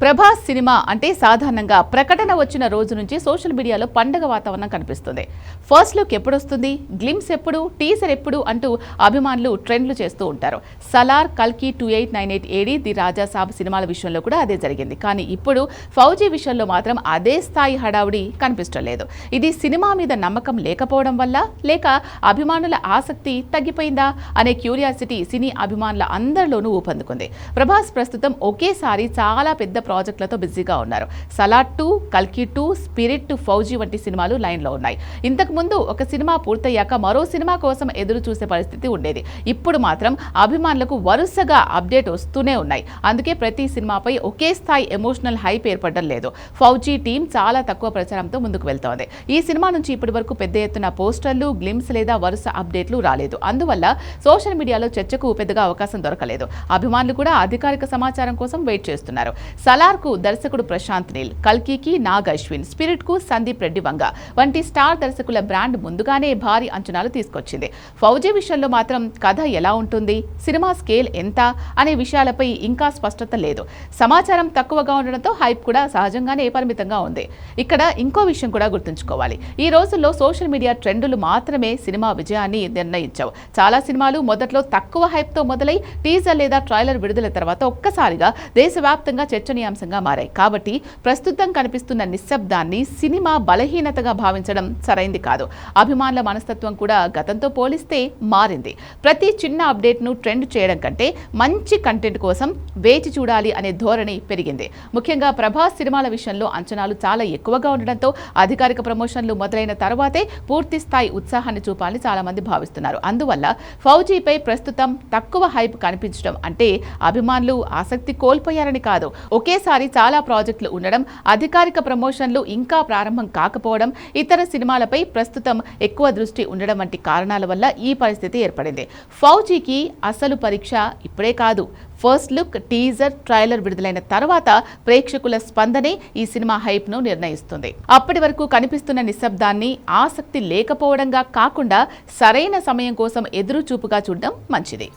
Prabhas cinema అంటే సాధారణంగా ప్రకటన వచ్చిన రోజు నుంచి సోషల్ మీడియాలో పండగ వాతావరణం కనిపిస్తుంది. ఫస్ట్ లుక్ ఎప్పుడు వస్తుంది, గ్లిమ్స్ ఎప్పుడు, టీజర్ ఎప్పుడు అంటూ అభిమానులు ట్రెండ్లు చేస్తూ ఉంటారు. సలార్, కల్కి 2898 ఏడి, ది రాజా సాబ్ సినిమాల విషయంలో కూడా అదే జరిగింది. కానీ ఇప్పుడు ఫౌజీ విషయంలో మాత్రం అదే స్థాయి హడావుడి కనిపించడం లేదు. ఇది సినిమా మీద నమ్మకం లేకపోవడం వల్ల, లేక అభిమానుల ఆసక్తి తగ్గిపోయిందా అనే క్యూరియాసిటీ సినీ అభిమానుల అందరిలోనూ ఊపందుకుంది. ప్రభాస్ ప్రస్తుతం ఒకేసారి చాలా పెద్ద ప్రాజెక్టులతో బిజీగా ఉన్నారు. సలార్ 2, కల్కి 2, స్పిరిట్, ఫౌజీ వంటి సినిమాలు లైన్లో ఉన్నాయి. ఇంతకు ముందు ఒక సినిమా పూర్తయ్యాక మరో సినిమా కోసం ఎదురు చూసే పరిస్థితి ఉండేది. ఇప్పుడు మాత్రం అభిమానులకు వరుసగా అప్డేట్ వస్తూనే ఉన్నాయి. అందుకే ప్రతి సినిమాపై ఒకే స్థాయి ఎమోషనల్ హైప్ ఏర్పడడం లేదు. ఫౌజీ టీం చాలా తక్కువ ప్రచారంతో ముందుకు వెళ్తోంది. ఈ సినిమా నుంచి ఇప్పటి వరకు పెద్ద ఎత్తున పోస్టర్లు, గ్లిమ్స్ లేదా వరుస అప్డేట్లు రాలేదు. అందువల్ల సోషల్ మీడియాలో చర్చకు పెద్దగా అవకాశం దొరకలేదు. అభిమానులు కూడా అధికారిక సమాచారం కోసం వెయిట్ చేస్తున్నారు. సలార్ కు దర్శకుడు ప్రశాంత్ నీల్, కల్కికి నాగ్ అశ్విన్, స్పిరిట్ కు సందీప్ రెడ్డి వంగ వంటి స్టార్ దర్శకుల బ్రాండ్ ముందుగానే భారీ అంచనాలు తీసుకొచ్చింది. ఫౌజీ విషయంలో మాత్రం కథ ఎలా ఉంటుంది, సినిమా స్కేల్ ఎంత అనే విషయాలపై ఇంకా స్పష్టత లేదు. సమాచారం తక్కువగా ఉండడంతో హైప్ కూడా సహజంగానే పరిమితంగా ఉంది. ఇక్కడ ఇంకో విషయం కూడా గుర్తుంచుకోవాలి. ఈ రోజుల్లో సోషల్ మీడియా ట్రెండులు మాత్రమే సినిమా విజయాన్ని నిర్ణయించవు. చాలా సినిమాలు మొదట్లో తక్కువ హైప్ తో మొదలై టీజర్ లేదా ట్రైలర్ విడుదల తర్వాత ఒక్కసారిగా దేశవ్యాప్తంగా చర్చనీయాంశంగా మారాయి. కాబట్టి ప్రస్తుతం కనిపిస్తున్న నిశ్శబ్దాన్ని సినిమా బలహీనతగా భావించడం సరైంది కాదు. అభిమానుల మనస్తత్వం కూడా గతంతో పోలిస్తే మారింది. ప్రతి చిన్న అప్డేట్ను ట్రెండ్ చేయడం కంటే మంచి కంటెంట్ కోసం వేచి చూడాలి అనే ధోరణి పెరిగింది. ముఖ్యంగా ప్రభాస్ సినిమాల విషయంలో అంచనాలు చాలా ఎక్కువగా ఉండడంతో అధికారిక ప్రమోషన్లు మొదలైన తర్వాతే పూర్తి స్థాయి ఉత్సాహాన్ని చూపాలని చాలా మంది భావిస్తున్నారు. అందువల్ల ఫౌజీపై ప్రస్తుతం తక్కువ హైప్ కనిపించడం అంటే అభిమానులు ఆసక్తి కోల్పోయారని కాదు. ఒకేసారి చాలా ప్రాజెక్టులు ఉండడం, అధికారిక ప్రమోషన్లు ఇంకా ప్రారంభం కాకపోవడం, ఇతర సినిమాలపై ప్రస్తుతం ఎక్కువ దృష్టి ఉండడం వంటి కారణాల వల్ల ఈ పరిస్థితి ఏర్పడింది. ఫౌజీకి అసలు పరీక్ష ఇప్పుడే కాదు. ఫస్ట్ లుక్, టీజర్, ట్రైలర్ విడుదలైన తర్వాత ప్రేక్షకుల స్పందనే ఈ సినిమా హైప్ను నిర్ణయిస్తుంది. అప్పటి వరకు కనిపిస్తున్న నిశ్శబ్దాన్ని ఆసక్తి లేకపోవడంగా కాకుండా సరైన సమయం కోసం ఎదురు చూపుగా చూడడం మంచిది.